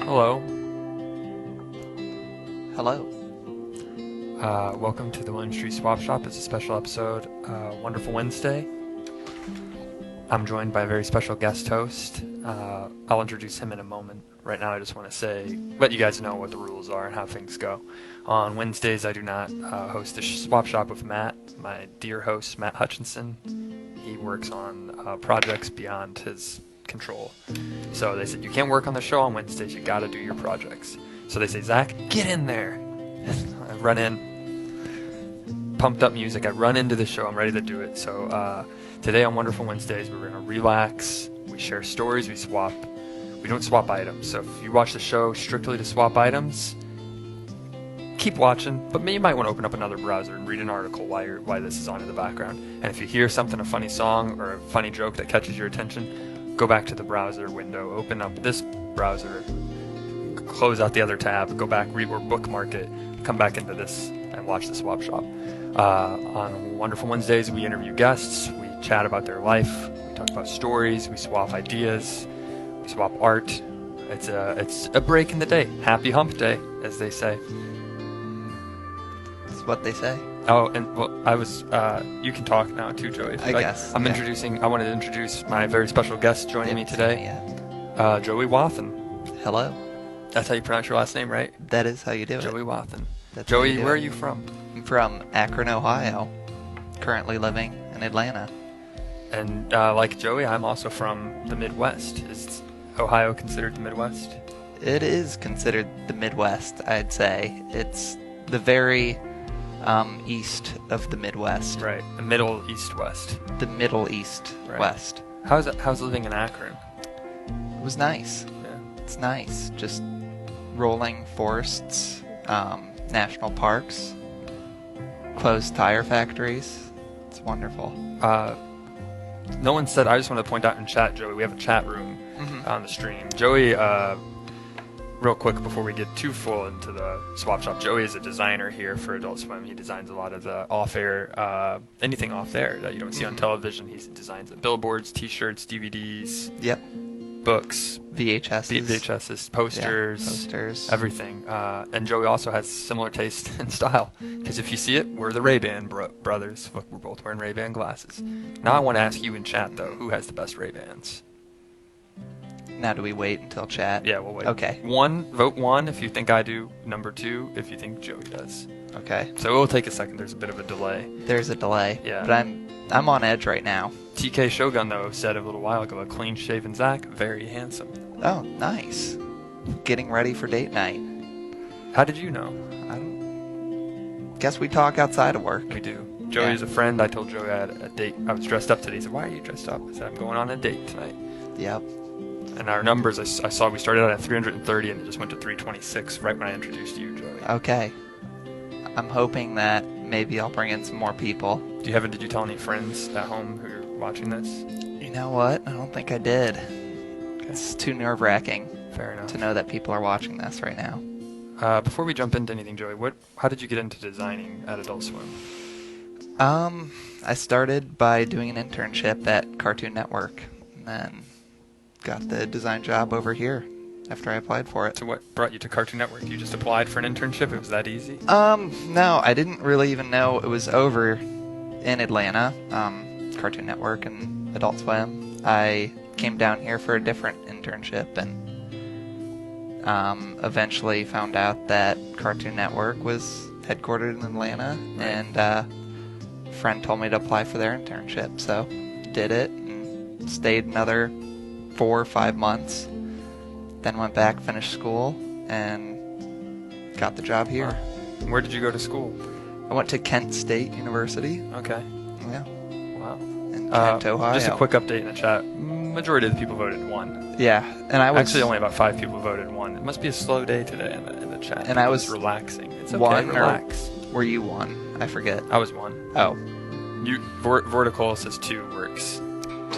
Hello. Hello. Welcome to the William Street Swap Shop. It's a special episode, Wonderful Wednesday. I'm joined by a very special guest host. I'll introduce him in a moment. Right now I just want to let you guys know what the rules are and how things go. On Wednesdays I do not host the Swap Shop with Matt, my dear host, Matt Hutchinson. He works on projects beyond his control. So they said, you can't work on the show on Wednesdays, you gotta do your projects. So they say, Zach, get in there. I run in, pumped up music, I run into the show, I'm ready to do it. So today on Wonderful Wednesdays, we're gonna relax, we share stories, we don't swap items. So if you watch the show strictly to swap items, keep watching, but you might want to open up another browser and read an article why this is on in the background. And if you hear something, a funny song or a funny joke that catches your attention, go back to the browser window, open up this browser, close out the other tab, go back, read or bookmark it, come back into this and watch the Swap Shop. On Wonderful Wednesdays, we interview guests, we chat about their life, we talk about stories, we swap ideas, we swap art. It's a break in the day. Happy hump day, as they say. That's what they say. Oh, and well, you can talk now too, Joey. I guess. I wanted to introduce my very special guest joining me today, Joey Wathen. Hello. That's how you pronounce your last name, right? That is how you do it. Joey Wathen. That's how you Joey, do where are it. you from? I'm from Akron, Ohio. Currently living in Atlanta. And like Joey, I'm also from the Midwest. Is Ohio considered the Midwest? It is considered the Midwest, I'd say. It's the very east of the Midwest. Right, the Middle East West. The Middle East Right. West. How's living in Akron? It was nice. Yeah. It's nice. Just rolling forests, national parks, closed tire factories. It's wonderful. No one said. I just want to point out in chat, Joey. We have a chat room on the stream. Joey, real quick before we get too full into the Swap Shop, Joey is a designer here for Adult Swim. He designs a lot of the off-air, anything off-air that you don't see on television. He designs the billboards, T-shirts, DVDs, Yep. books, VHSs. VHSs, posters, posters. everything. And Joey also has similar taste and style. Because if you see it, we're the Ray-Ban brothers. Look, we're both wearing Ray-Ban glasses. Now I want to ask you in chat, though, who has the best Ray-Bans? Now do we wait until chat? Yeah, we'll wait. Okay. Vote 1 if you think I do. Number 2 if you think Joey does. Okay. So it will take a second. There's a bit of a delay. There's a delay. Yeah. But I'm on edge right now. TK Shogun, though, said a little while ago, a clean-shaven Zach, very handsome. Oh, nice. Getting ready for date night. How did you know? Guess we talk outside of work. We do. Joey is a friend. I told Joey I had a date. I was dressed up today. He said, why are you dressed up? I said, I'm going on a date tonight. Yep. And our numbers, I saw we started out at 330 and it just went to 326 right when I introduced you, Joey. Okay. I'm hoping that maybe I'll bring in some more people. Did you tell any friends at home who are watching this? You know what? I don't think I did. It's too nerve-wracking Fair enough. to know that people are watching this right now. Before we jump into anything, Joey, how did you get into designing at Adult Swim? I started by doing an internship at Cartoon Network, and then got the design job over here after I applied for it. So what brought you to Cartoon Network? You just applied for an internship? It was that easy? No, I didn't really even know it was over in Atlanta, Cartoon Network and Adult Swim. I came down here for a different internship and eventually found out that Cartoon Network was headquartered in Atlanta, and a friend told me to apply for their internship, so did it and stayed another 4 or 5 months, then went back, finished school, and got the job here. Where did you go to school? I went to Kent State University. Okay. Yeah. Wow. In Kent, Ohio. Just a quick update in the chat. Majority of the people voted 1. Yeah, and I was Actually, only about 5 people voted 1. It must be a slow day today in the chat. And I was relaxing. It's okay, 1 relax. Or were you 1? I forget. I was 1. Oh, Vertical says 2 works.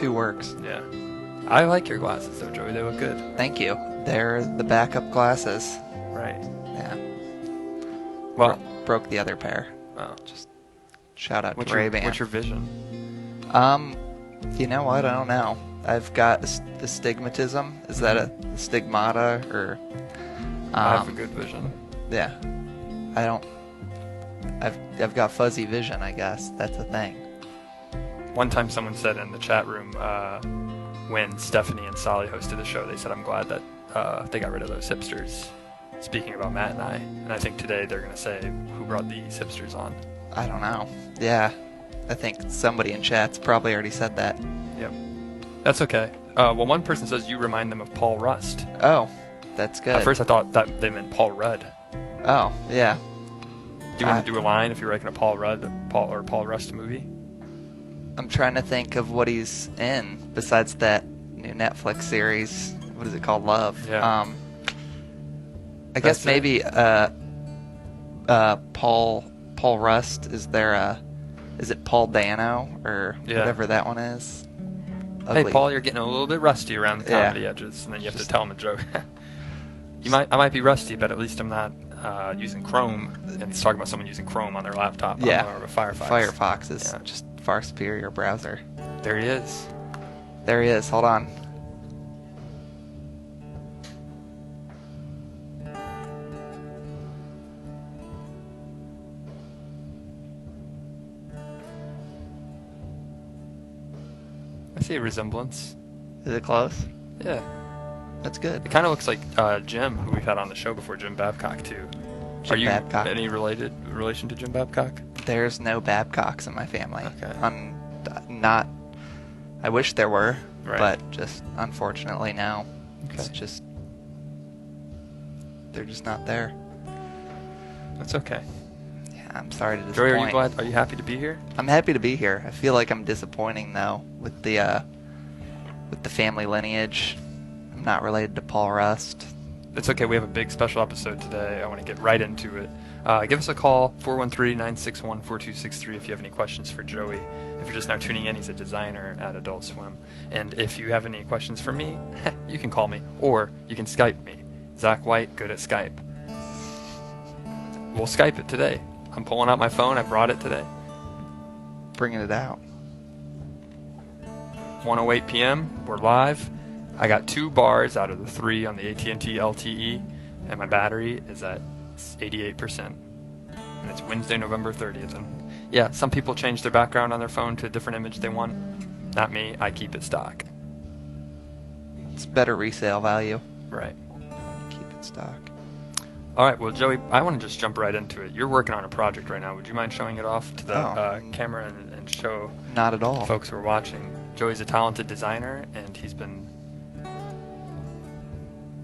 2 works. Yeah. I like your glasses though, Joey. They look good. Thank you. They're the backup glasses. Right. Yeah. Well, Broke the other pair. oh. Just shout out What's to Ray-Ban. your vision? You know what? I don't know. I've got astigmatism. Is that a stigmata or? I have a good vision. Yeah. I don't. I've got fuzzy vision. I guess that's a thing. One time someone said in the chat room when Stephanie and Solly hosted the show, they said, I'm glad that they got rid of those hipsters. Speaking about Matt and I think today they're going to say, who brought these hipsters on? I don't know. Yeah. I think somebody in chat's probably already said that. Yep. That's okay. Well, one person says you remind them of Paul Rust. Oh, that's good. At first I thought that they meant Paul Rudd. Oh, yeah. Do you want to do a line if you're making a Paul Rust movie? I'm trying to think of what he's in besides that new Netflix series. What is it called? Love. Yeah. I guess maybe Paul Rust. Is it Paul Dano or whatever that one is? Ugly. Hey Paul, you're getting a little bit rusty around the comedy edges, and then you have to tell him a joke. I might be rusty, but at least I'm not using Chrome. And he's talking about someone using Chrome on their laptop. Yeah. Or a Firefox. Firefox is just far superior browser. There he is. There he is. Hold on. I see a resemblance. Is it close? Yeah. That's good. It kind of looks like Jim, who we've had on the show before, Jim Babcock, too. Jim Are you Babcock. any relation to Jim Babcock? There's no Babcocks in my family. Okay. Not. I wish there were, Right. but just unfortunately no. Okay. It's just they're just not there. That's okay. Yeah, I'm sorry to disappoint. Joey, are you happy to be here? I'm happy to be here. I feel like I'm disappointing though with the family lineage. I'm not related to Paul Rust. It's okay. We have a big special episode today. I want to get right into it. Give us a call, 413-961-4263 if you have any questions for Joey. If you're just now tuning in, he's a designer at Adult Swim. And if you have any questions for me, you can call me, or you can Skype me. Zach White, good at Skype. We'll Skype it today. I'm pulling out my phone. I brought it today. Bringing it out. 1:08 p.m. We're live. I got 2 bars out of the 3 on the AT&T LTE, and my battery is at 88%. And it's Wednesday, November 30th. And yeah, some people change their background on their phone to a different image they want. Not me. I keep it stock. It's better resale value. Right. Keep it stock. All right. Well, Joey, I want to just jump right into it. You're working on a project right now. Would you mind showing it off to the camera and show Not at all. folks who are watching? Joey's a talented designer, and he's been...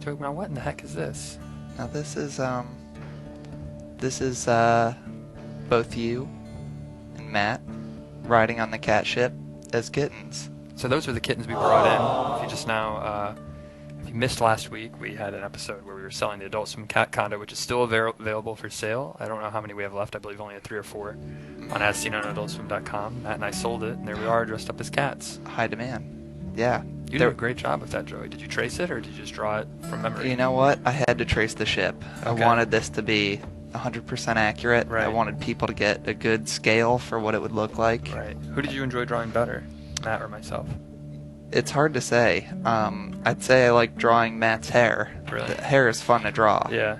Joey, now what in the heck is this? Now this is both you and Matt riding on the cat ship as kittens. So those are the kittens we brought in. If you just now, if you missed last week, we had an episode where we were selling the Adult Swim cat condo, which is still available for sale. I don't know how many we have left. I believe only 3 or 4 on AsSeenOnAdultSwim.com. Matt and I sold it, and there we are, dressed up as cats. High demand. Yeah. You did a great job with that, Joey. Did you trace it, or did you just draw it from memory? You know what? I had to trace the ship. Okay. I wanted this to be 100% accurate. Right. I wanted people to get a good scale for what it would look like. Right. Who did you enjoy drawing better, Matt or myself? It's hard to say. I'd say I like drawing Matt's hair. Really? The hair is fun to draw. Yeah.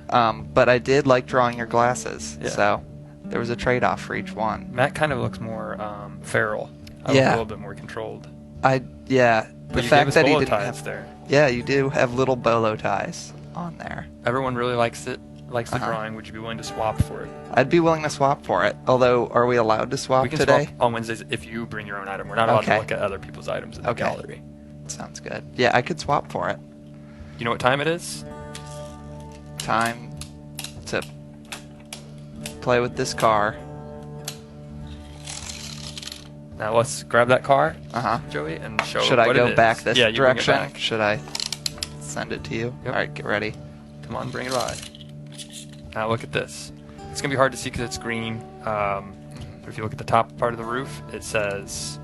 But I did like drawing your glasses. Yeah. So there was a trade-off for each one. Matt kind of looks more feral. I look a little bit more controlled. The But you fact gave us that he bolo didn't ties have there. Yeah, you do have little bolo ties on there. Everyone really likes it. Likes the Uh-huh. drawing. Would you be willing to swap for it? I'd be willing to swap for it. Although, are we allowed to swap We can today? swap on Wednesdays if you bring your own item. We're not allowed Okay. to look at other people's items in the Okay. gallery. Sounds good. Yeah, I could swap for it. You know what time it is? Time to play with this car. Now let's grab that car, Uh-huh. Joey, and show Should I what go it is. back this yeah, you bring it direction? back. Should I send it to you? Yep. All right, get ready. Come on, bring it by. Now look at this. It's going to be hard to see because it's green. But if you look at the top part of the roof, it says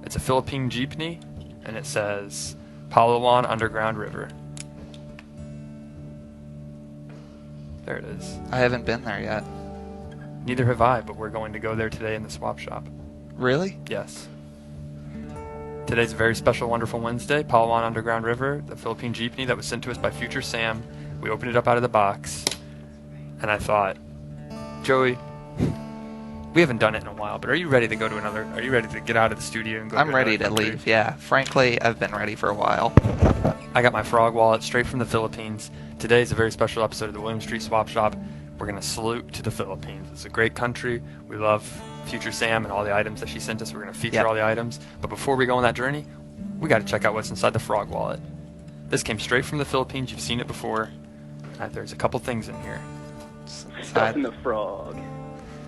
it's a Philippine jeepney, and it says Palawan Underground River. There it is. I haven't been there yet. Neither have I, but we're going to go there today in the swap shop. Really? Yes. Today's a very special, wonderful Wednesday. Palawan Underground River, the Philippine jeepney that was sent to us by Future Sam. We opened it up out of the box, and I thought, Joey, we haven't done it in a while, but are you ready to go to another? Are you ready to get out of the studio and go? I'm to ready another to country? leave, yeah. Frankly, I've been ready for a while. I got my frog wallet straight from the Philippines. Today's a very special episode of the William Street Swap Shop. We're going to salute to the Philippines. It's a great country. We love Future Sam and all the items that she sent us. We're going to feature all the items. But before we go on that journey, we got to check out what's inside the frog wallet. This came straight from the Philippines. You've seen it before. There's a couple things in here. Stuff in the frog.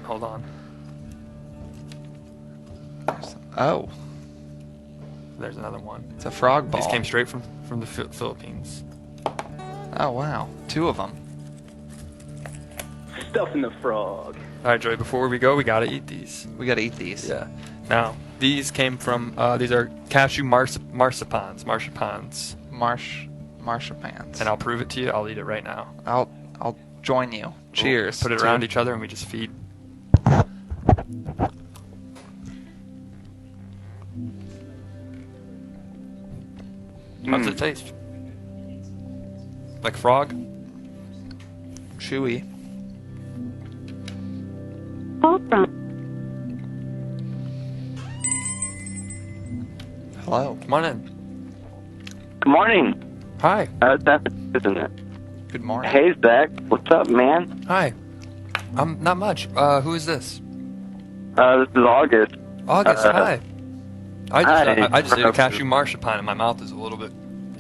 Hold on. Oh, There's another one. it's a frog ball. These came straight from the Philippines. Oh, wow. 2 of them. Stuff in the frog. All right, Joey, before we go, we got to eat these. We gotta eat these. Yeah. Now, these came from, these are cashew marcipans. Marshipans. And I'll prove it to you. I'll eat it right now. I'll join you. Cheers. We'll put it to- around each other and we just feed. How's it taste? Like frog? Chewy. Hello. Come on in. Good morning. Hi. That's isn't it? Good morning. Hey, Zach. What's up, man? Hi. Not much. Who is this? This is August. August, hi. Hi. I just ate a cashew marzipan and my mouth is a little bit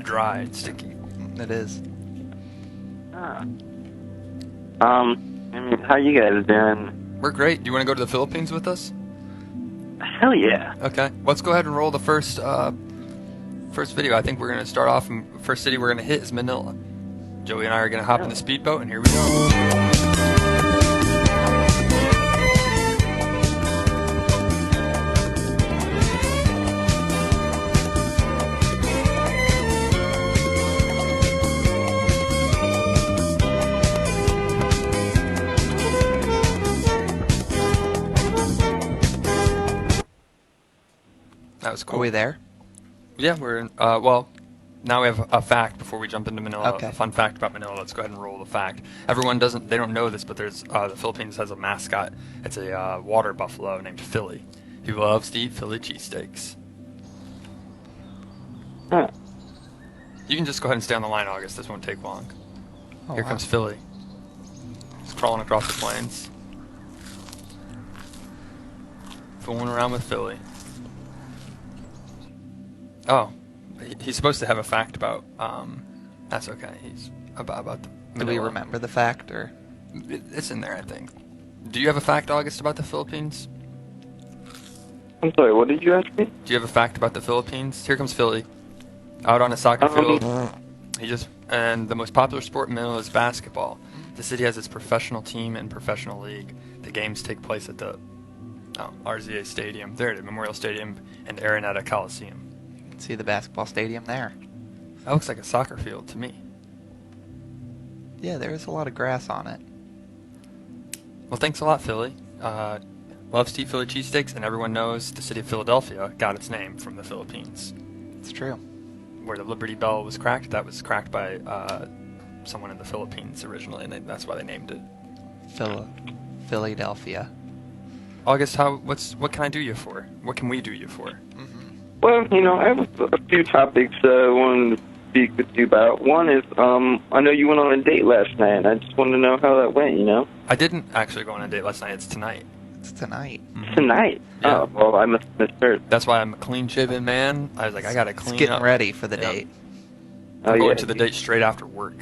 dry and sticky. It is. I mean, how you guys doing? We're great. Do you want to go to the Philippines with us? Hell yeah. Okay. Let's go ahead and roll the first video. I think we're going to start off, and first city we're going to hit is Manila. Joey and I are going to hop in the speedboat, and here we go. That was cool. Are we there? Yeah, we're in. Well, now we have a fact before we jump into Manila. Okay. A fun fact about Manila. Let's go ahead and roll the fact. Everyone they don't know this, but there's the Philippines has a mascot. It's a water buffalo named Philly. He loves to eat Philly cheesesteaks. Huh. You can just go ahead and stay on the line, August. This won't take long. Oh, Here wow. comes Philly. He's crawling across the plains. Fooling around with Philly. Oh, he's supposed to have a fact about. That's okay. He's about the. Do we Manila. remember the fact, or? It's in there, I think. Do you have a fact, August, about the Philippines? I'm sorry, what did you ask me? Do you have a fact about the Philippines? Here comes Philly, out on a soccer field. And the most popular sport in Manila is basketball. The city has its professional team and professional league. The games take place at the RZA Stadium, there it is, Memorial Stadium, and Araneta Coliseum. See the basketball stadium there. That looks like a soccer field to me. Yeah, there's a lot of grass on it. Well, thanks a lot, Philly. Loves to eat Philly cheesesteaks, and everyone knows the city of Philadelphia got its name from the Philippines. It's true. Where the Liberty Bell was cracked, that was cracked by someone in the Philippines originally, and that's why they named it. Philadelphia. August, what can I do you for? What can we do you for? Well, I have a few topics I wanted to speak with you about. One is, I know you went on a date last night, and I just wanted to know how that went, I didn't actually go on a date last night. It's tonight. It's tonight. Tonight. Yeah. Oh, well, I must have misheard. That's why I'm a clean-shaven man. I was like, I gotta It's clean getting up. ready for the Yeah. date. Oh, I'm yeah. going to the date straight after work.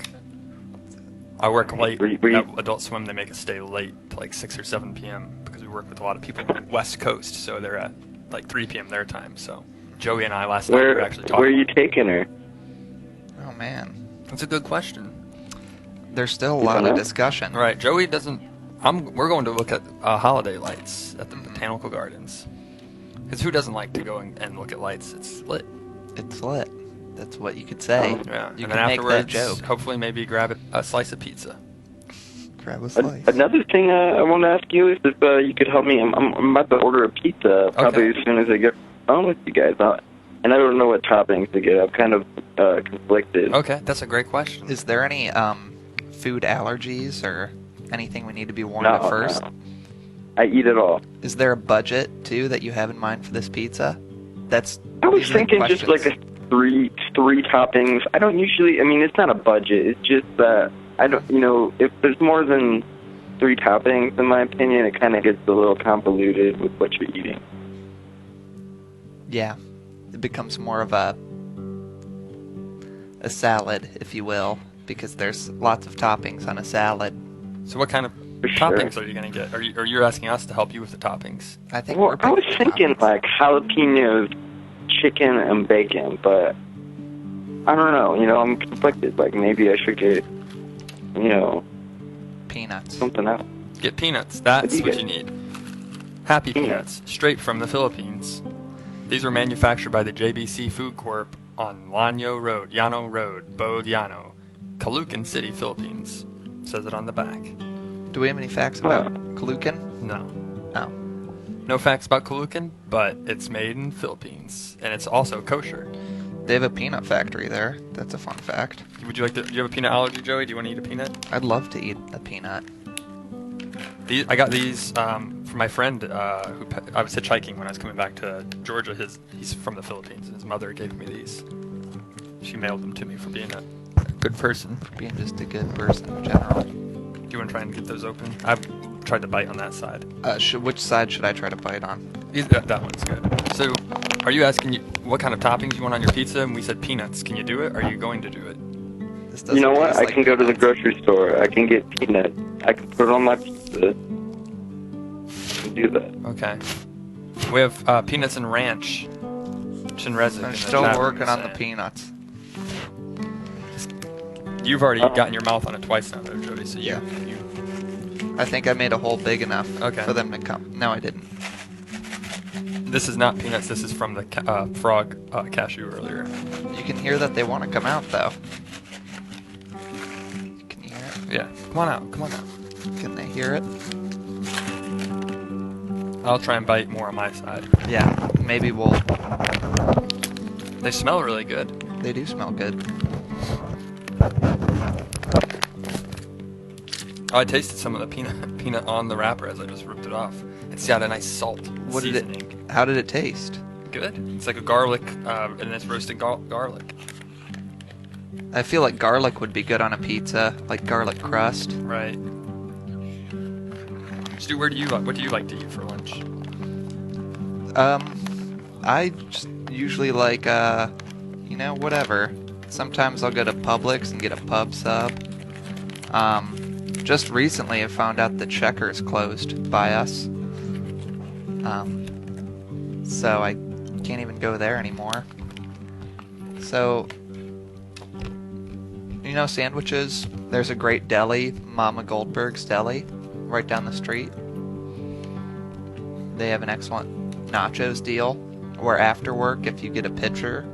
I work late Were you- at Adult Swim. They make us stay late to like 6 or 7 p.m. because we work with a lot of people on the West Coast, so they're at like 3 p.m. their time. So Joey and I last night were actually talking. Where are you taking her? Oh man, That's a good question. there's still a lot of discussion. All right, Joey doesn't. We're going to look at holiday lights at the Botanical Gardens. Because who doesn't like to go and look at lights? It's lit. It's lit. That's what you could say. Yeah. You and can then make afterwards, that joke. hopefully maybe grab a slice of pizza. Grab a slice. Another thing I want to ask you is if you could help me. I'm about to order a pizza probably Okay. as soon as I get on with you guys. and I don't know what toppings to get. I'm kind of conflicted. Okay, that's a great question. Is there any food allergies or anything we need to be warned No, of first? no. I eat it all. Is there a budget too that you have in mind for this pizza? I was these are the thinking just like questions. a three toppings. I don't usually. I mean, it's not a budget. It's just that I don't. You know, if there's more than 3 toppings, in my opinion, it kind of gets a little convoluted with what you're eating. Yeah, it becomes more of a salad, if you will, because there's lots of toppings on a salad. So what kind of For sure. toppings are you going to get? Are you asking us to help you with the toppings? I think. Well, we're I was picking thinking toppings. like jalapenos, chicken, and bacon, but I don't know. You know, I'm conflicted. Like maybe I should get, you know, peanuts. something else. Get peanuts. That's What do you what you need. Happy peanuts, straight from the Philippines. These were manufactured by the JBC Food Corp on Llano Road, Bodiano, Caloocan City, Philippines. Says it on the back. Do we have any facts about Caloocan? No. No. No facts about Caloocan, but it's made in Philippines, and it's also kosher. They have a peanut factory there. That's a fun fact. Would you like to? Do you have a peanut allergy, Joey? Do you want to eat a peanut? I'd love to eat a peanut. I got these from my friend I was hitchhiking when I was coming back to Georgia. He's from the Philippines, and his mother gave me these. She mailed them to me for being a good person. Being just a good person in general. Do you want to try and get those open? I've tried to bite on that side. Which side should I try to bite on? That one's good. So, are you asking what kind of toppings you want on your pizza? And we said peanuts. Can you do it? Are you going to do it? This You know doesn't what? taste I like can go to the peanuts. grocery store. I can get peanut. I can put it on my pizza. I can do that. Okay. We have peanuts and ranch. Chinrezig. I'm still working on the peanuts. You've already gotten your mouth on it twice now, though, Jody. So Yeah. you I think I made a hole big enough Okay. for them to come. No, I didn't. This is not peanuts. This is from the frog cashew earlier. You can hear that they want to come out, though. Can you hear it? Yeah. Come on out. Come on out. Can they hear it? I'll try and bite more on my side. Yeah, maybe we'll... They smell really good. They do smell good. Oh, I tasted some of the peanut on the wrapper as I just ripped it off. It's got a nice salt seasoning. How did it taste? Good. It's like a garlic, and it's roasted garlic. I feel like garlic would be good on a pizza, like garlic crust. Right. Stu, what do you like to eat for lunch? I just usually like, whatever. Sometimes I'll go to Publix and get a pub sub. Just recently I found out that Checkers closed by us. So I can't even go there anymore. So, sandwiches? There's a great deli, Mama Goldberg's Deli, right down the street. They have an excellent nachos deal, where after work, if you get a pitcher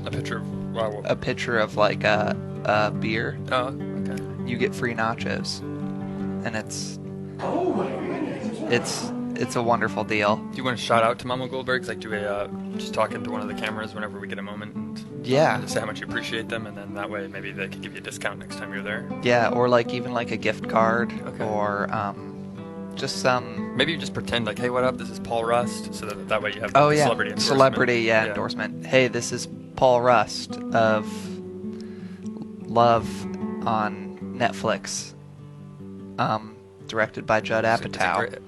of like a beer, Oh, okay. you get free nachos, and it's a wonderful deal. Do you want to shout out to Mama Goldberg's? Like, just talk into one of the cameras whenever we get a moment and Yeah, say how much you appreciate them, and then that way maybe they could give you a discount next time you're there. yeah, or like even like a gift card, Okay. or just some. Maybe you just pretend like, hey, what up? This is Paul Rust, so that way you have Oh the yeah, celebrity endorsement. celebrity endorsement. Hey, this is Paul Rust of Love on Netflix, directed by Judd Apatow.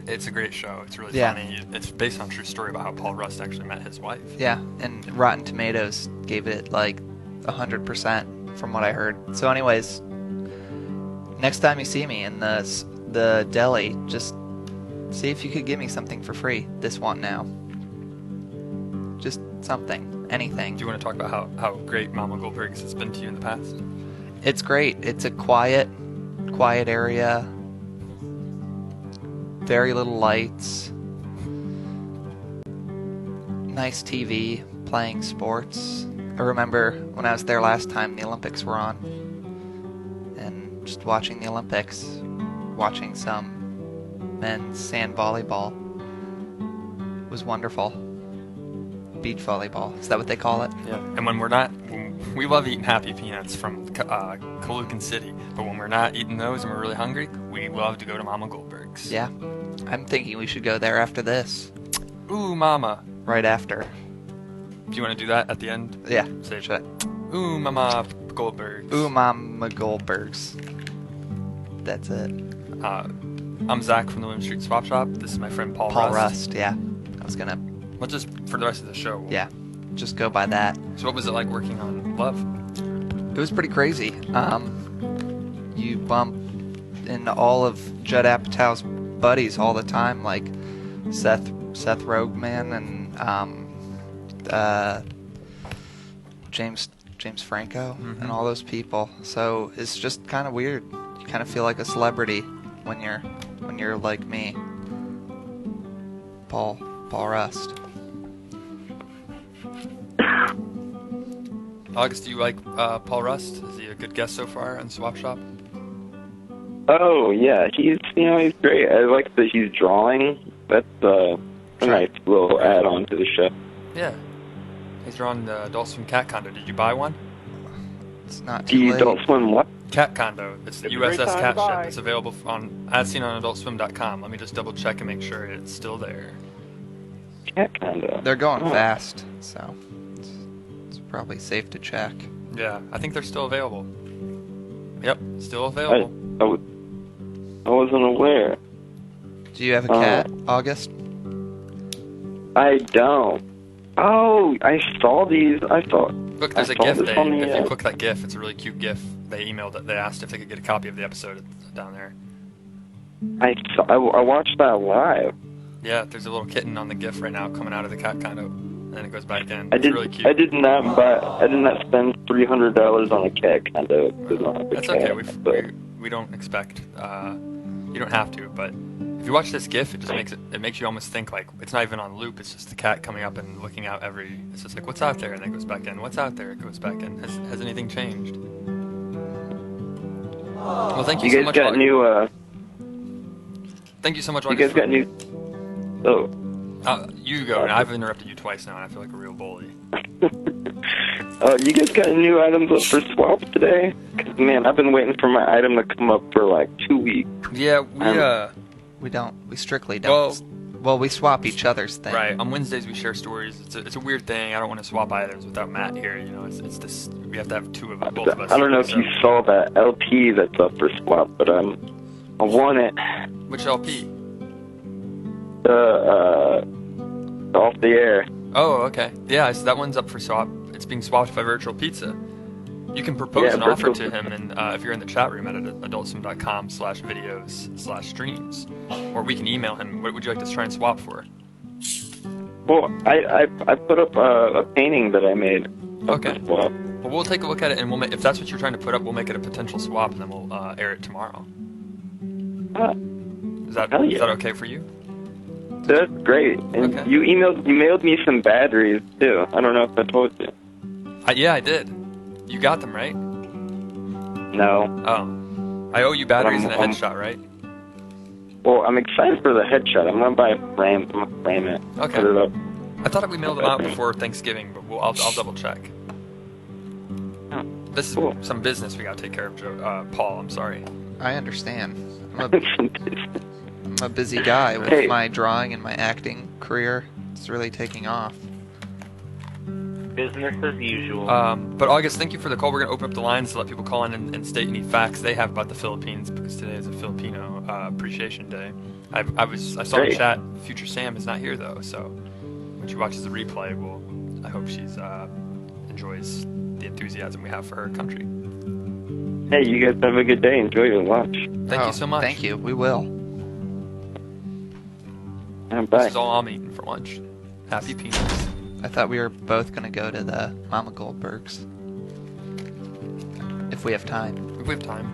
It's a great show. It's really Yeah. funny. It's based on a true story about how Paul Rust actually met his wife. Yeah, and Rotten Tomatoes gave it like 100% from what I heard. So, anyways, next time you see me in the deli, just see if you could give me something for free. This one now. Just something, anything. Do you want to talk about how great Mama Goldberg's has been to you in the past? It's great. It's a quiet area. Very little lights. Nice TV, playing sports. I remember when I was there last time, the Olympics were on. And just watching the Olympics, watching some men's sand volleyball was wonderful. beach volleyball. Is that what they call it? Yeah. And when we love eating Happy Peanuts from Colucan City, but when we're not eating those and we're really hungry, we love to go to Mama Goldberg's. Yeah. I'm thinking we should go there after this. Ooh, Mama. Right after. Do you want to do that at the end? Yeah. Say, Should ooh, Mama Goldberg's. Ooh, Mama Goldberg's. That's it. I'm Zach from the William Street Swap Shop. This is my friend Paul Rust, yeah. I was gonna, Well, just for the rest of the show. yeah, just go by that. So what was it like working on Love? It was pretty crazy. You bump into all of Judd Apatow's buddies all the time, like Seth Rogen and James Franco Mhm. and all those people. So it's just kind of weird. You kind of feel like a celebrity when you're like me, Paul Rust. August, do you like Paul Rust? Is he a good guest so far on Swap Shop? Oh yeah, he's great. I like that he's drawing. That's a nice little add-on to the show. Yeah. He's drawing the Adult Swim Cat Condo. Did you buy one? It's not too The late. Adult Swim what? Cat Condo. It's the It's a great USS time to Cat buy. Ship. It's available as seen on AdultSwim.com. Let me just double check and make sure it's still there. Cat Condo. They're going Oh. fast, so it's probably safe to check. Yeah, I think they're still available. Yep, still I, available. I, w- I wasn't aware. Do you have a cat, August? I don't. Oh, I saw these. Look, there's I a saw GIF. this on the, If you click that GIF, it's a really cute GIF. They emailed it. They asked if they could get a copy of the episode down there. I watched that live. Yeah, there's a little kitten on the GIF right now coming out of the cat condo, and then it goes back in. I It's did. really cute. I did not spend $300 on a cat condo. It was not a That's cat, okay. but- We don't expect. You don't have to, but if you watch this GIF, it just makes you almost think like it's not even on loop. It's just the cat coming up and looking out It's just like what's out there, and then it goes back in. What's out there? It goes back in. Has anything changed? Well, thank you, You so guys much. got new. Thank you so much. You August, guys got new. Oh. You go. And I've interrupted you twice now, and I feel like a real bully. You guys got new items up for swap today? 'Cause, man, I've been waiting for my item to come up for like 2 weeks. Yeah, We don't. We strictly don't. Well, we swap each other's things. right. On Wednesdays we share stories. It's a weird thing. I don't want to swap items without Matt here. You know, it's this. We have to have two of both of us. I don't know if so. you saw that LP that's up for swap, but I want it. Which LP? Off the air. Oh, okay. Yeah, so that one's up for swap. It's being swapped by Virtual Pizza. You can propose Yeah, an offer Virtual to him, and if you're in the chat room at adultswim.com/videos/streams, or we can email him. What would you like to try and swap for? Well, I put up a painting that I made. Up Okay. for swap. Well, we'll take a look at it, and if that's what you're trying to put up, we'll make it a potential swap, and then we'll air it tomorrow. Ah, Is that Hell yeah. is that okay for you? that's great. And Okay. you mailed me some batteries too. I don't know if I told you. Yeah, I did. You got them, right? No. Oh. I owe you batteries and a I'm- headshot, right? Well, I'm excited for the headshot. I'm gonna buy a frame. I'm gonna frame it. Okay. Put it up. I thought we mailed them out before Thanksgiving, but I'll double check. This is Cool. some business we gotta take care of, Paul. I'm sorry. I understand. I'm a busy guy with Hey. my drawing and my acting career. It's really taking off. Business as usual. But August, thank you for the call. We're gonna open up the lines to let people call in and state any facts they have about the Philippines, because today is a Filipino Appreciation Day. I saw in the Great. chat. Future Sam is not here though, so when she watches the replay, I hope she's enjoys the enthusiasm we have for her country. Hey, you guys have a good day. Enjoy your lunch. Thank you so much. Thank you. We will. And bye. This is all I'm eating for lunch. Happy peanuts. I thought we were both going to go to the Mama Goldbergs. If we have time. If we have time.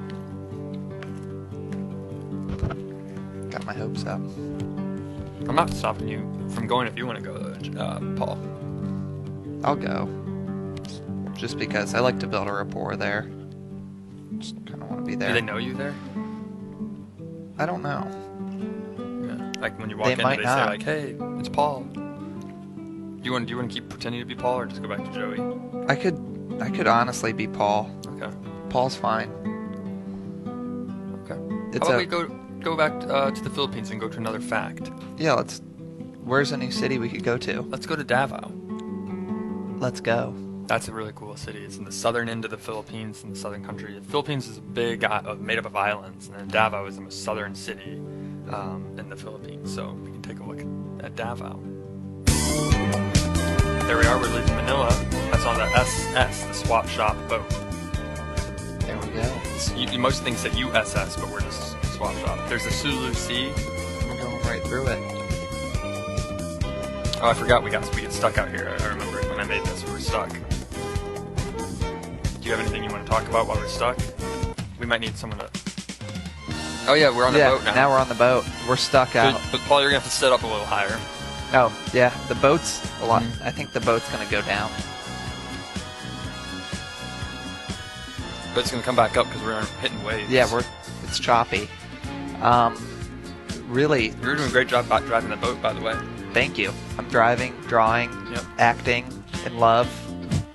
Got my hopes up. I'm not stopping you from going if you want to go, Paul. I'll go. Just because I like to build a rapport there. Just kind of want to be there. Do they know you there? I don't know. Yeah. Like when you walk They in, might they not. say like, "Hey, it's Paul." you want to keep pretending to be Paul, or just go back to Joey? I could honestly be Paul. Okay. Paul's fine. Okay. It's How about a- we go back to the Philippines and go to another fact? Yeah, where's a new city we could go to? Let's go to Davao. Let's go. That's a really cool city. It's in the southern end of the Philippines, in the southern country. The Philippines is big, made up of islands, and then Davao is the most southern city in the Philippines. So we can take a look at Davao. There we are. We're leaving Manila. That's on the SS, the swap shop boat. There we go. Most things say USS, but we're just swap shop. There's the Sulu Sea. We're going right through it. Oh, I forgot we get stuck out here. I remember when I made this, we were stuck. Do you have anything you want to talk about while we're stuck? We might need someone to... Oh yeah, we're on the boat now. Now we're on the boat. We're stuck out. But Paul, you're going to have to sit up a little higher. Oh, yeah. The boat's a lot. Mhm. I think the boat's going to go down. But it's going to come back up because we're hitting waves. Yeah, it's choppy. Really, You're doing a great job driving the boat, by the way. thank you. I'm driving, drawing, Yep. acting, in love.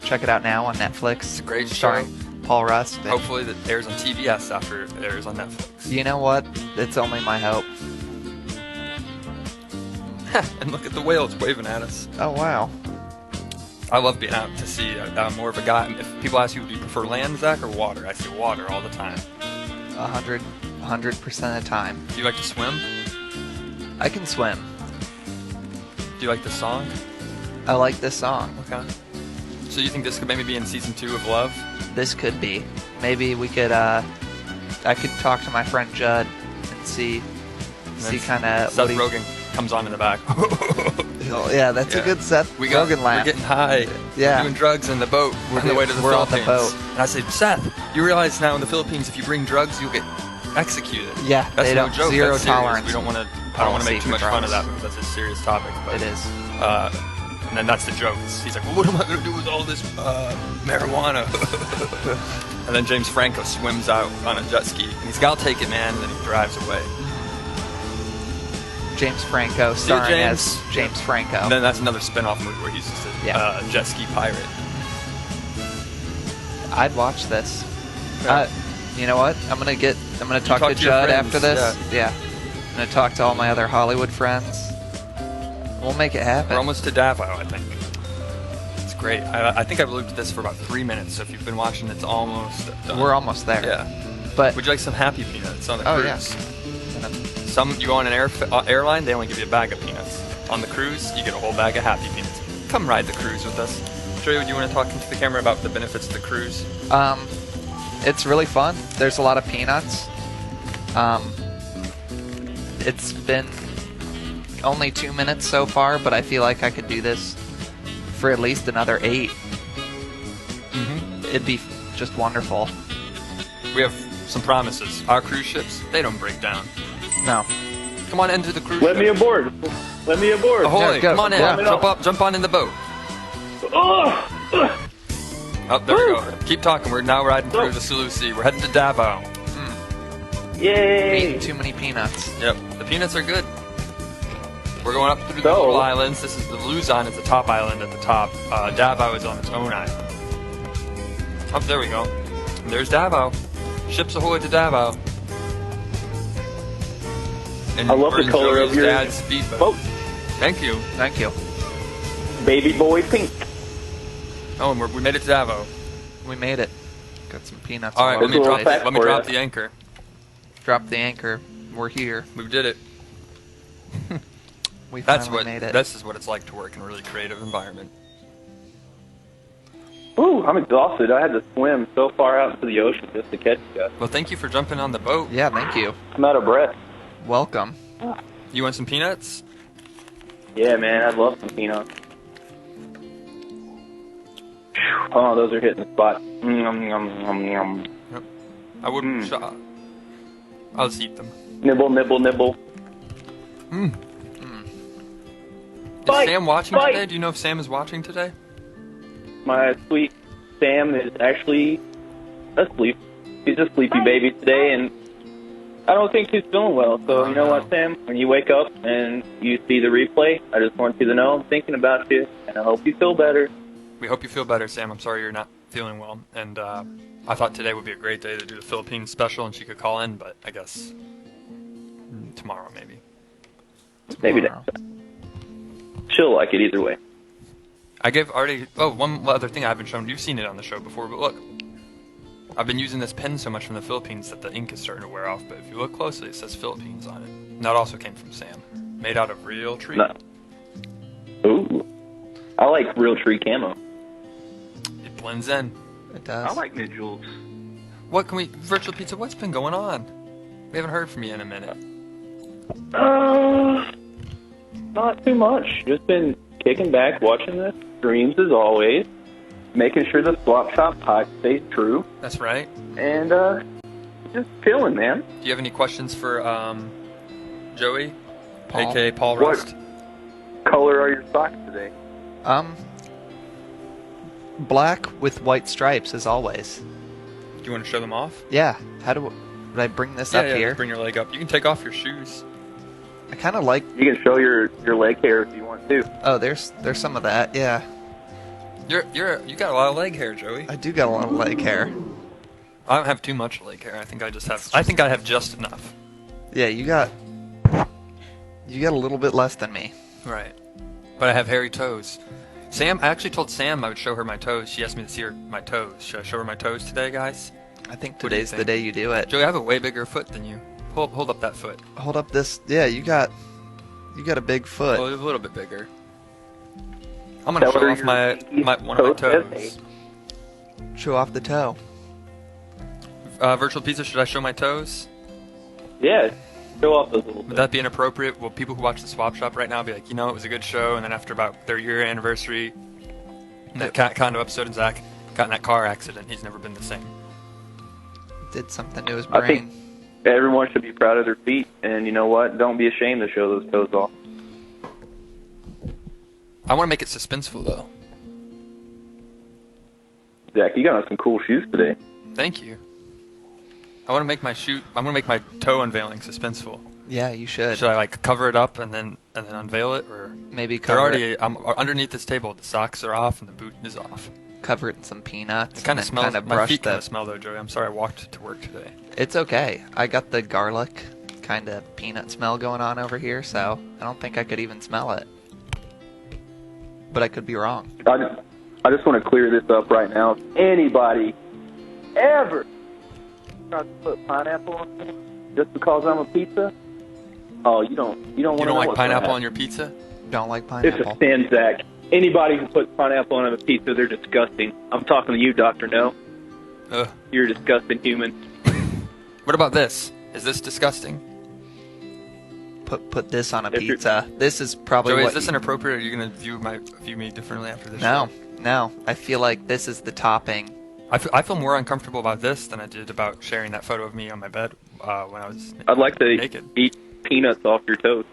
Check it out now on Netflix. It's a great starring show. Paul Rust. And Hopefully that airs on TBS after it airs on Netflix. you know what? It's only my hope. And look at the whales waving at us. Oh, wow. I love being out to sea. I'm more of a guy. If people ask you, do you prefer land, Zach, or water? I say water all the time. 100% of the time. Do you like to swim? I can swim. Do you like the song? I like this song. Okay. So you think this could maybe be in season 2 of Love? This could be. Maybe we could, I could talk to my friend Judd and see kind of Seth Rogen comes on in the back. Oh, yeah, that's Yeah. a good Seth Rogen laugh. We're getting high. Yeah. We're doing drugs in the boat. We're on the way to the we're on the Philippines. boat. And I said, Seth, you realize now in the Philippines, if you bring drugs, you'll get executed. Yeah, That's they no don't- joke. zero That's serious. tolerance We don't want to. I don't want to make policy too much for fun of that drugs. because that's a serious topic. But, It is. And then that's the joke. He's like, well, what am I going to do with all this marijuana? And then James Franco swims out on a jet ski. And he's like, I'll take it, man. And then he drives away. James Franco See you, starring James. as James Franco. And then that's another spin-off movie where he's just a Yeah. jet ski pirate. I'd watch this. Yeah. You know what? I'm gonna talk talk to to your Judd friends, after this. Yeah. I'm gonna talk to all my other Hollywood friends. We'll make it happen. We're almost to Davao, I think. It's great. I think I've looped this for about 3 minutes, so if you've been watching, it's almost done. We're almost there. Yeah. But Would you like some Happy Peanuts on the Oh, cruise? Some you go on an airline, they only give you a bag of peanuts. On the cruise, you get a whole bag of Happy Peanuts. Come ride the cruise with us. Joey, do you want to talk into the camera about the benefits of the cruise? it's really fun. There's a lot of peanuts. It's been only 2 minutes so far, but I feel like I could do this for at least another 8. Mm-hmm. It'd be just wonderful. We have some promises. Our cruise ships, they don't break down. No. Come on into the cruise Let ship. me aboard. Let me aboard. Ahoy, Yeah, go. come on in. Yeah. Jump on in the boat. Oh! Oh, there we go. Keep talking. We're now riding through the Sulu Sea. We're heading to Davao. Yay! Eating too many peanuts. Yep, the peanuts are good. We're going up through the So- little islands. This is the Luzon is the top island at the top. Davao is on its own island. Oh, there we go. And there's Davao. Ships ahoy to Davao. And I love we're the color in of Joey's your dad's speedboat. boat. Thank you. Thank you. Baby boy pink. Oh, and we made it to Davao. We made it. Got some peanuts. All right, all let me over the Little drop. place. fact Let me for drop ya. the anchor. Drop the anchor. We're here. We did it. We That's finally what. made it. This is what it's like to work in a really creative environment. Ooh, I'm exhausted. I had to swim so far out into the ocean just to catch you guys. Well, thank you for jumping on the boat. Yeah, thank you. I'm out of breath. Welcome. You want some peanuts? Yeah, man, I love some peanuts. Oh, those are hitting the spot. Yum, yum, yum, yum. I wouldn't. I'll just eat them. Nibble, nibble, nibble. Is Bite, Sam watching bite. today? Do you know if Sam is watching today? My sweet Sam is actually asleep. He's a sleepy baby today, and I don't think he's feeling well. So, you know what, Sam? When you wake up and you see the replay, I just want you to know I'm thinking about you, and I hope you feel better. We hope you feel better, Sam. I'm sorry you're not feeling well. And I thought today would be a great day to do the Philippines special and she could call in, but I guess tomorrow maybe. Maybe Tomorrow. next time. She'll like it either way. I gave already. Oh, one other thing I haven't shown. You've seen it on the show before, but look. I've been using this pen so much from the Philippines that the ink is starting to wear off, but if you look closely, it says Philippines on it. And that also came from Sam. Made out of real tree. No. Ooh. I like real tree camo. It blends in. It does. Nidules. What can we... Virtual Pizza, what's been going on? We haven't heard from you in a minute. Not too much. Just been kicking back, watching the streams as always, making sure the swap shop pie stays true, That's right. and just chilling, man. Do you have any questions for Joey? Paul? A.K.A. Paul What? Rust? Color are your socks today? Black with white stripes as always. Do you want to show them off? Yeah. Would I bring this up yeah, here? just bring your leg up. You can take off your shoes. I kind of like. You can show your leg hair if you want to. Oh, there's some of that. Yeah, You got a lot of leg hair, Joey. I do got a lot of leg hair. I don't have too much leg hair. I think I have just enough. Yeah, you got a little bit less than me. Right. But I have hairy toes. Sam, I actually told Sam I would show her my toes. She asked me to see my toes. Should I show her my toes today, guys? I think What do you today's the think? day you do it. Joey, I have a way bigger foot than you. Hold up that foot. Hold up this. Yeah, you got a big foot. Well, a little bit bigger. I'm gonna That show were off your one of my toes, toes. Jesse? Show off the toe. Virtual Pizza, should I show my toes? Yeah, show off those little Would bits. that be inappropriate? Will people who watch the Swap Shop right now be like, it was a good show, and then after about their year anniversary, that condo episode, and Zach got in that car accident, he's never been the same. Did something to his I brain. think everyone should be proud of their feet, and you know what? Don't be ashamed to show those toes off. I want to make it suspenseful, though. Zach, you got on some cool shoes today. Thank you. I want to make my toe unveiling suspenseful. Yeah, you should. Should I cover it up and then unveil it, or Maybe they're cover it, already underneath this table? The socks are off and the boot is off. cover it in some peanuts. It kind of and smells. Kind of My brush feet kind the. of smell though, Joey. I'm sorry I walked to work today. It's okay. I got the garlic kind of peanut smell going on over here, so I don't think I could even smell it. But I could be wrong. I just want to clear this up right now. If anybody ever tries to put pineapple on me just because I'm a pizza, oh, you don't want to You know don't like what's gonna pineapple on happen. your pizza? Don't like It's a pineapple. sin, Zach. Anybody who puts pineapple on a pizza, they're disgusting. I'm talking to you, Dr. No. Ugh. You're a disgusting human. What about this? Is this disgusting? Put this on a If you're- pizza. This is probably Joey, what. is this inappropriate? Or are you gonna view me differently after this? No, show? no. I feel like this is the topping. I feel more uncomfortable about this than I did about sharing that photo of me on my bed when I was I'd like to naked. eat peanuts off your toes.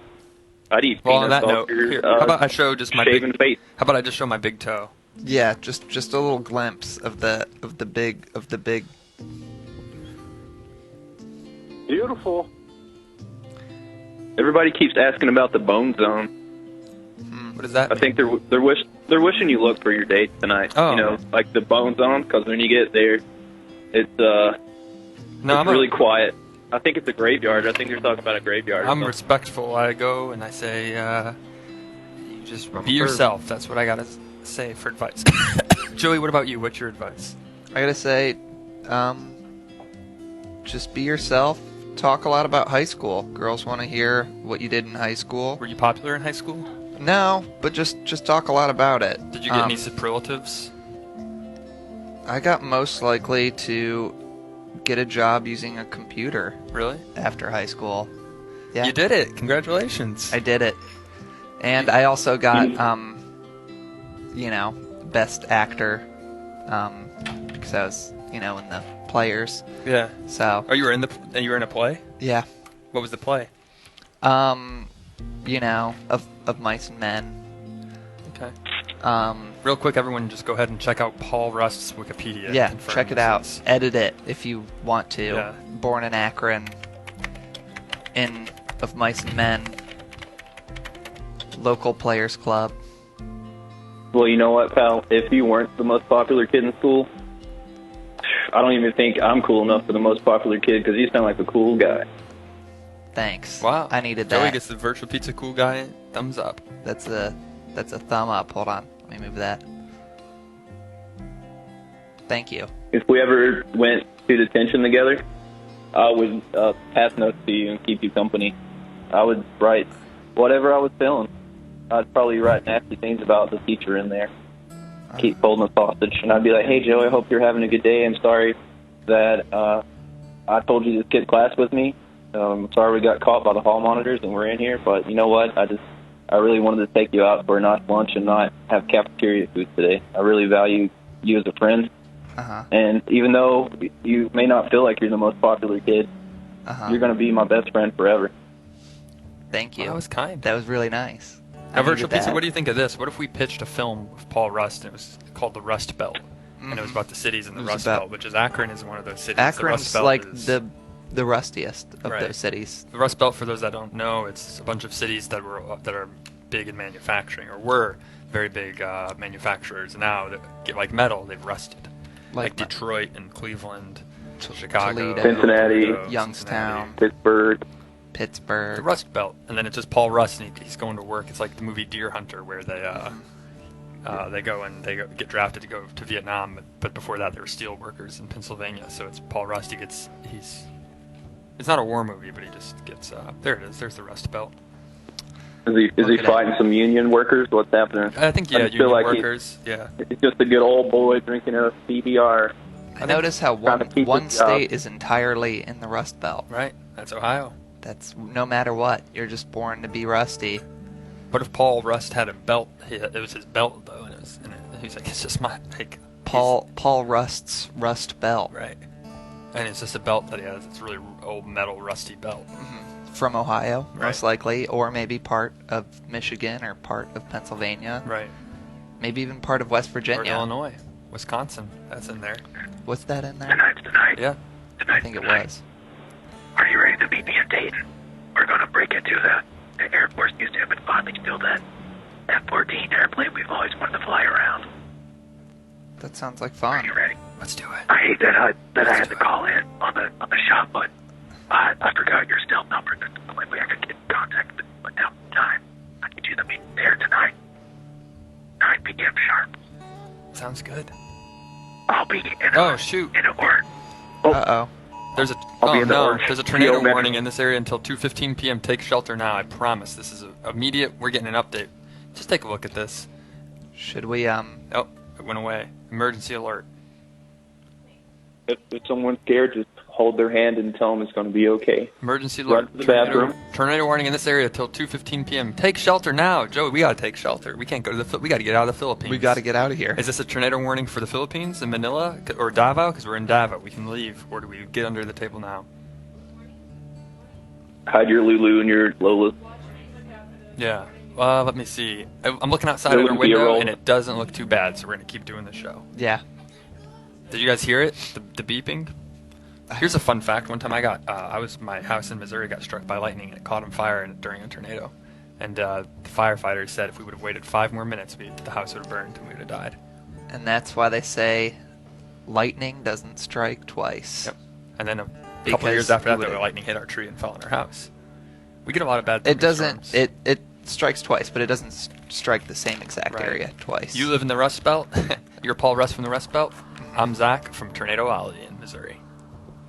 I'd eat Well, on peanuts that off note, your here, how about I show just my shaven big, face. How about I just show my big toe? Yeah, just a little glimpse of the big. Beautiful. Everybody keeps asking about the bone zone. What is that? I think they're wishing you luck for your date tonight. Oh. You know, like the bone zone, because when you get there, it's no, it's really quiet. I think it's a graveyard. I think you're talking about a graveyard. or I'm something. respectful. I go and I say, you just be yourself. That's what I gotta say for advice. Joey, what about you? What's your advice? I gotta say, just be yourself. Talk a lot about high school. Girls want to hear what you did in high school. Were you popular in high school? No, but just talk a lot about it. Did you get any superlatives? I got most likely to get a job using a computer Really? after high school. Yeah, You did it. Congratulations. I did it. And I also got, best actor, because I was, in the players. Yeah. So, Oh, you were in a play? yeah. What was the play? Of Mice and Men. Okay. Real quick, everyone, just go ahead and check out Paul Rust's Wikipedia. Yeah, Confirm check it this out. is- Edit it if you want to. Yeah. Born in Akron. Of Mice and Men. Local Players Club. Well, you know what, pal? If you weren't the most popular kid in school, I don't even think I'm cool enough for the most popular kid because you sound like a cool guy. Thanks. Wow. I needed Joey that. gets the virtual pizza cool guy thumbs up. That's a thumb up. Hold on. Let me move that. Thank you. If we ever went to detention together, I would pass notes to you and keep you company. I would write whatever I was feeling. I'd probably write nasty things about the teacher in there. Keep holding the sausage. And I'd be like, hey, Joey, I hope you're having a good day. I'm sorry that I told you to skip class with me. Sorry we got caught by the hall monitors and we're in here. But you know what? I really wanted to take you out for a nice lunch and not have cafeteria food today. I really value you as a friend. Uh-huh. And even though you may not feel like you're the most popular kid, you're going to be my best friend forever. Thank you. Well, that was kind. That was really nice. Now, I virtual needed pizza, that. what do you think of this? What if we pitched a film with Paul Rust and it was called The Rust Belt? And it was about the cities in the It was Rust about- Belt, which is Akron is one of those cities. The Rust Akron's Belt like is- the rustiest of Right. those cities. The Rust Belt, for those that don't know, it's a bunch of cities that are big in manufacturing, or were very big manufacturers. Now, get like metal, they've rusted. Like Detroit and Cleveland, Chicago, Toledo, Cincinnati, Toledo, Youngstown, Pittsburgh. the Pittsburgh. Rust Belt, and then it's just Paul Rust, and he's going to work. It's like the movie Deer Hunter, where they get drafted to go to Vietnam, but before that they were steel workers in Pennsylvania. So it's Paul Rust. It's not a war movie, but he just gets there it is. There's the Rust Belt. Is he Look at fighting some union workers? What's happening? I think I yeah, just feel union like workers. Yeah, he's just a good old boy drinking a CBR. I notice how trying to keep one his job. state is entirely in the Rust Belt. right. That's Ohio. That's no matter what. You're just born to be rusty. What if Paul Rust had a belt? It was his belt though, and he's like, it's just my like Paul Rust's Rust Belt right. And it's just a belt that he has. It's a really old metal rusty belt. from Ohio, Right. most likely, or maybe part of Michigan or part of Pennsylvania, Right. maybe even part of West Or Virginia. Illinois, Wisconsin. That's in there. What's that in there? Tonight. Yeah. I think it was. Are you ready to meet me in Dayton? We're going to break into the Air Force Museum and finally steal that F-14 airplane we've always wanted to fly around. That sounds like Are fun. you ready? Let's do it. I hate that I had to call in on the shop, but I forgot your cell number. That's the only way I could get in contact with you. But now it's time. I need you to meet there tonight, 9 p.m. sharp. Sounds good. I'll be in Oh shoot. in or Uh-oh. There's a I'll be oh in the no. orange. There's a tornado Yo, man. warning in this area until 2:15 p.m. Take shelter now. I promise. This is immediate. We're getting an update. Just take a look at this. Should we Oh, it went away. Emergency alert. If someone's scared, just hold their hand and tell them it's going to be okay. Emergency Run alert. to the bathroom. Tornado warning in this area until 2:15 p.m. Take shelter now, Joey. We gotta take shelter. We can't go to we gotta get out of the Philippines. we got to get out of here? Is this a tornado warning for the Philippines and Manila or Davao? Because we're in Davao. We can leave, or do we get under the table now? Hide your Lulu and your Lola. Yeah. Let me see. I'm looking outside There of our wouldn't be a window, roll. and it doesn't look too bad. So we're gonna keep doing the show. Yeah. Did you guys hear it? The beeping. Here's a fun fact. One time my house in Missouri got struck by lightning and it caught on fire during a tornado. And the firefighters said if we would have waited 5 more minutes, the house would have burned and we would have died. And that's why they say lightning doesn't strike twice. Yep. And then a couple Because of years after you that, the would've- lightning hit our tree and fell on our house. We get a lot of bad. It perfect doesn't. storms. It strikes twice, but it doesn't strike the same exact Right. area twice. You live in the Rust Belt. You're Paul Rust from the Rust Belt. I'm Zach from Tornado Alley in Missouri.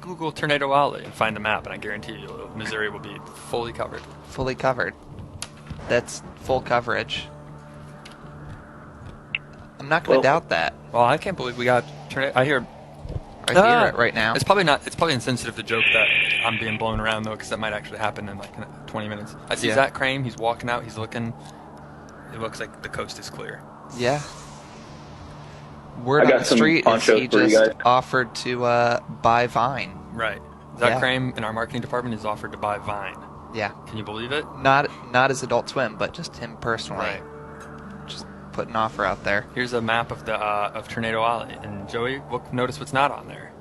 Google Tornado Alley and find the map, and I guarantee you, Missouri will be fully covered. fully covered. That's full coverage. I'm not going to Well- doubt that. Well, I can't believe we got tornado. I hear. I hear it right now. It's probably not. It's probably insensitive to joke that I'm being blown around though, because that might actually happen in like 20 minutes. I see Yeah. Zach Crane. He's walking out. He's looking. It looks like the coast is clear. Yeah. Word I on got the some street is ponchos he for you just guys. offered to buy Vine. Right. Zach Yeah. Crane in our marketing department is offered to buy Vine. Yeah. Can you believe it? Not as Adult Swim, but just him personally. Just put an offer out there. Here's a map of the of Tornado Alley, and Joey, notice what's not on there.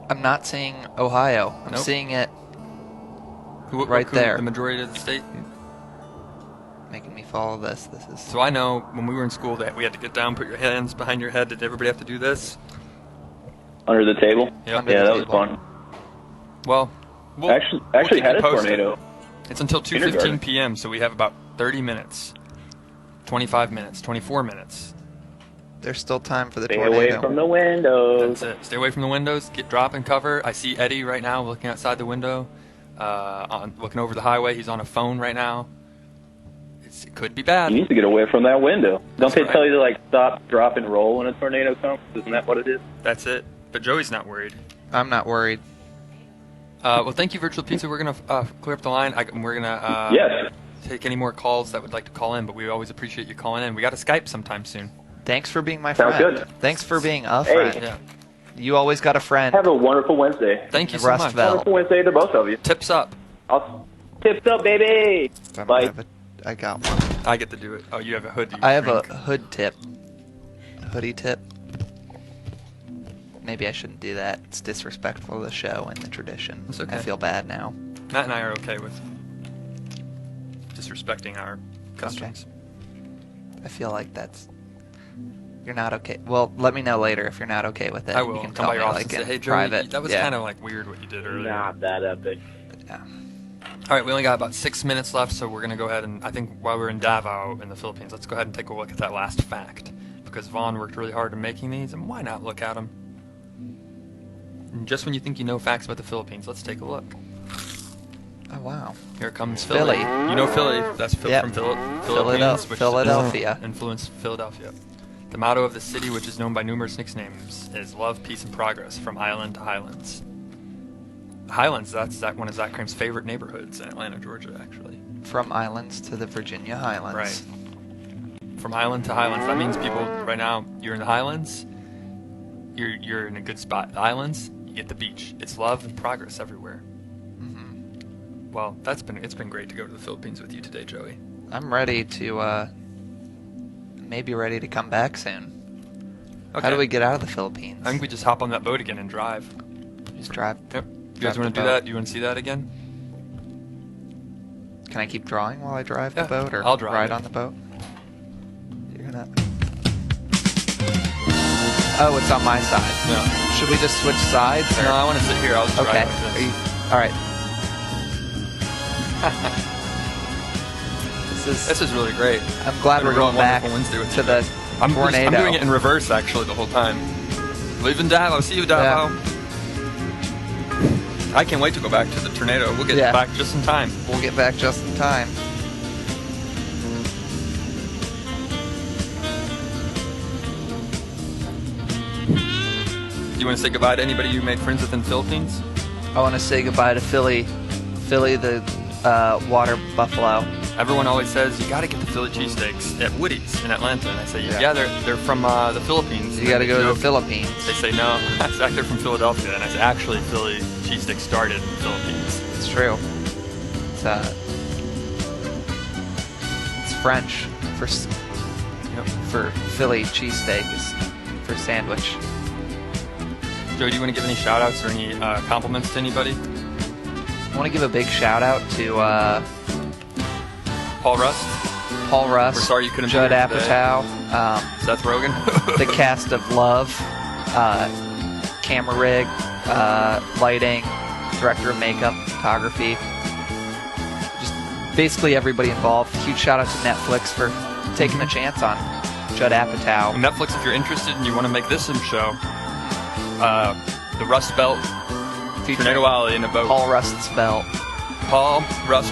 I'm not seeing Ohio. I'm Nope. seeing it What Right there. The majority of the state. making me with all of this. This is So I know when we were in school that we had to get down, put your hands behind your head. Did everybody have to do this? Under the table? Yep. Under Yeah, the that was table. fun. Well, we'll Actually keep had you a posted. tornado. It's until 2:15 Kindergarten. p.m., so we have about 30 minutes, 25 minutes, 24 minutes. there's still time for the Stay tornado. away from the windows. That's it. Stay away from the windows. Drop and cover. I see Eddie right now looking outside the window, looking over the highway. He's on a phone right now. It could be bad. You need to get away from that window. Don't they right. tell you to like stop, drop, and roll when a tornado comes? Isn't that what it is? That's it. But Joey's not worried. I'm not worried. Well, thank you, Virtual Pizza. We're going to clear up the line. We're going to Yes. take any more calls that would like to call in, but we always appreciate you calling in. We got to Skype sometime soon. Thanks for being my Sounds friend. good. Thanks for being a Hey. friend. Yeah. You always got a friend. Have a wonderful Wednesday. Thank you And so much. Rustville. Wonderful Wednesday to both of you. Tips up. Tips up, baby. I Bye. got one. I get to do it. Oh, you have a hood. I have a hood tip. Hoodie tip. Maybe I shouldn't do that. It's disrespectful to the show and the tradition. It's okay. I feel bad now. Matt and I are okay with disrespecting our customs. I feel like that's... You're not okay. Well, let me know later if you're not okay with it. I You will. can Come tell by me, your office like, and say, in hey, Joey, private. that was Yeah. kind of like weird what you did earlier. Not that epic. Yeah. All right, we only got about 6 minutes left, so we're going to go ahead and, I think while we're in Davao in the Philippines, let's go ahead and take a look at that last fact. Because Vaughn worked really hard in making these, and why not look at them? And just when you think you know facts about the Philippines, let's take a look. Oh, wow. Here comes Philly. Philly. You know Philly. That's Yep. from Philippines, which Philadelphia. influenced Philadelphia. The motto of the city, which is known by numerous nicknames, is love, peace, and progress from island to highlands. Highlands, that one is Zach Kramer's favorite neighborhoods in Atlanta, Georgia, actually. From islands to the Virginia Highlands. Right. From island to highlands. That means people, right now, you're in the highlands, you're in a good spot. The islands, you get the beach. It's love and progress everywhere. Mm-hmm. Well, it's been great to go to the Philippines with you today, Joey. I'm ready to, maybe ready to come back soon. Okay. How do we get out of the Philippines? I think we just hop on that boat again and drive. Just drive. Yep. You guys Drive want the to do boat. that? Do you want to see that again? Can I keep drawing while I drive Yeah, the boat, or I'll drive ride it. on the boat? You're gonna. Oh, it's on my side. No. Should we just switch sides? Or? No, I want to sit here. I'll just Okay. drive like Are this. you, all right. This is really great. I'm glad Been we're a real going back wonderful Wednesday with to you. the I'm tornado. doing it in reverse actually the whole time. Leaving Davao. See you, Davao. I can't wait to go back to the tornado. We'll get Yeah. back just in time. We'll get back just in time. Do you want to say goodbye to anybody you made friends with in the Philippines? I want to say goodbye to Philly the water buffalo. Everyone always says you got to get the Philly cheesesteaks at Woody's in Atlanta, and I say Yeah. yeah, they're from the Philippines. You got to go to No, the Philippines. They say no, they're from Philadelphia, and I say actually Philly cheesesteak started in the Philippines. It's true. It's French for Yep. for Philly cheesesteak is for sandwich. Joe, do you want to give any shout outs or any compliments to anybody? I want to give a big shout out to Paul Rust, Paul Russ, We're sorry you couldn't be Judd here today. Apatow, Seth Rogen. the cast of Love, camera rig, lighting, director of makeup, photography, just basically everybody involved. Huge shout out to Netflix for taking a chance on Judd Apatow. Netflix, if you're interested and you want to make this a show, the Rust Belt, Tornado Alley in a boat. Paul Rust's belt. Paul, Rust,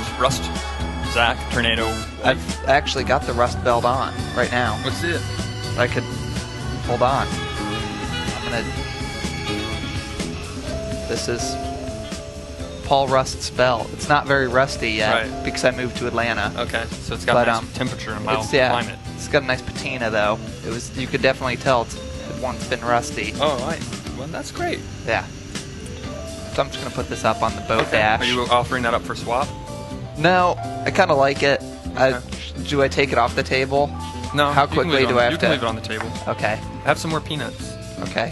Zach, Tornado. I've actually got the Rust belt on right now. Let's see it. I could hold on. This is Paul Rust's belt. It's not very rusty yet Right. because I moved to Atlanta. Okay, so it's got But, nice temperature and mild It's yeah, climate. it's got a nice patina though. You could definitely tell it had once been rusty. Oh, right. Well, that's great. Yeah. So I'm just gonna put this up on the boat Okay. dash. Are you offering that up for swap? No, I kind of like it. Okay. Do I take it off the table? No. How you can quickly leave it do on- I have You can to- leave it on the table. Okay. Have some more peanuts. Okay.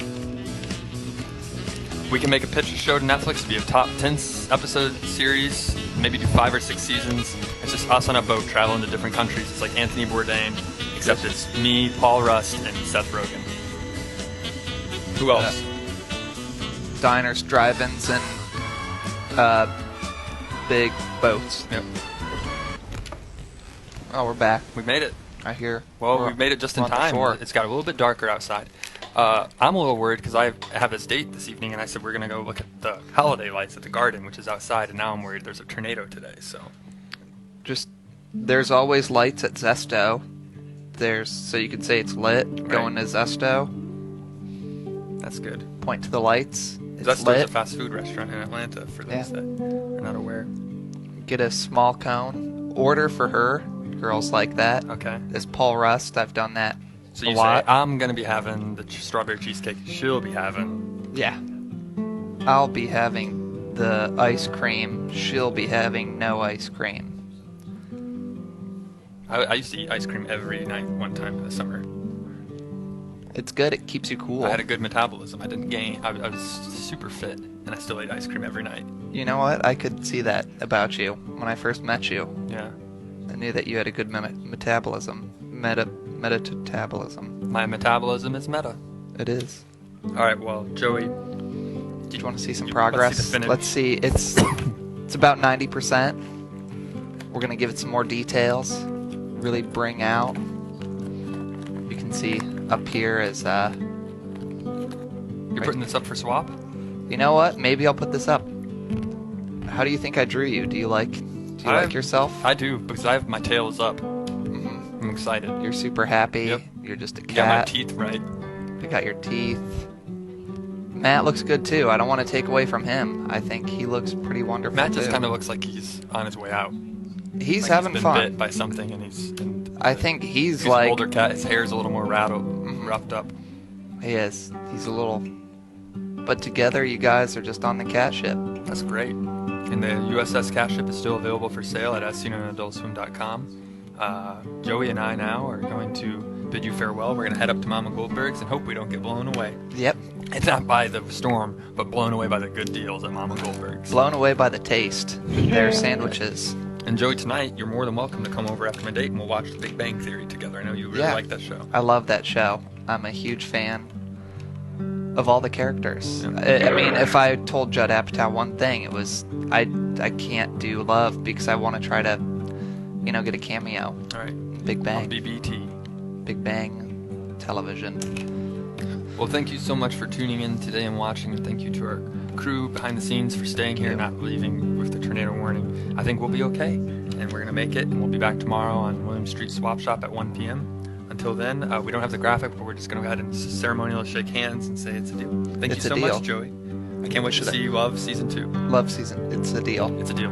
We can make a pitch show to Netflix, be a top 10 episode series, maybe do 5 or 6 seasons. It's just us on a boat traveling to different countries. It's like Anthony Bourdain, except it's me, Paul Rust, and Seth Rogen. Who else? Diners, drive-ins, and big boats. Yep. Oh, we're back. We made it. I hear. Well, we made it just in on the time. shore. It's got a little bit darker outside. I'm a little worried because I have this date this evening, and I said we're going to go look at the holiday lights at the garden, which is outside, and now I'm worried there's a tornado today. So There's always lights at Zesto. So you could say it's lit. Right. Going to Zesto, that's good. point to the lights. It's That's lit. a fast food restaurant in Atlanta for those that are not aware. Get a small cone. Order for her. Girls like that. Okay. As Paul Rust, I've done that So a you lot. say I'm going to be having the strawberry cheesecake. She'll be having. Yeah. I'll be having the ice cream. She'll be having no ice cream. I used to eat ice cream every night one time in the summer. It's good. It keeps you cool. I had a good metabolism. I didn't gain. I was super fit, and I still ate ice cream every night. You know what? I could see that about you when I first met you. Yeah. I knew that you had a good metabolism. Metabolism. My metabolism is meta. It is. All right. Well, Joey. Do you want to see some Let's see progress? the finish. Let's see. It's about 90%. We're gonna give it some more details. Really bring out. You can see up here is You're Right. putting this up for swap? You know what? Maybe I'll put this up. How do you think I drew you? Do you like yourself? I do, because my tail is up. Mhm. I'm excited. You're super happy. Yep. You're just a You got my cat. teeth right. You got your teeth. Matt looks good too. I don't want to take away from him. I think he looks pretty wonderful Matt just too. kind of looks like he's on his way out. He's Like having he's been fun. bit by something, and I think he's he's like an older cat. His hair's a little more roughed up. he is. He's a little. But together, you guys are just on the cat ship. That's great. And the USS Cat Ship is still available for sale at ascenonadultswim.com. Joey and I now are going to bid you farewell. We're going to head up to Mama Goldberg's and hope we don't get blown away. Yep. It's not by the storm, but blown away by the good deals at Mama Goldberg's. Blown away by the taste. Their sandwiches. And Joey, tonight you're more than welcome to come over after my date and we'll watch The Big Bang Theory together. I know you really Yeah. like that show. I love that show. I'm a huge fan of all the characters. Yeah. I mean, if I told Judd Apatow one thing, it was I can't do Love because I want to try to, get a cameo. All right. Big On Bang. BBT. Big Bang television. Well, thank you so much for tuning in today and watching. And thank you to our crew behind the scenes for staying here, not leaving with the tornado warning. I think we'll be okay, and we're going to make it, and we'll be back tomorrow on William Street Swap Shop at 1 p.m. Until then, we don't have the graphic, but we're just going to go ahead and ceremonially shake hands and say it's a deal. Thank It's you a so deal. much, Joey. I can't wait to Should I- see you Love Season 2. Love season. It's a deal. It's a deal.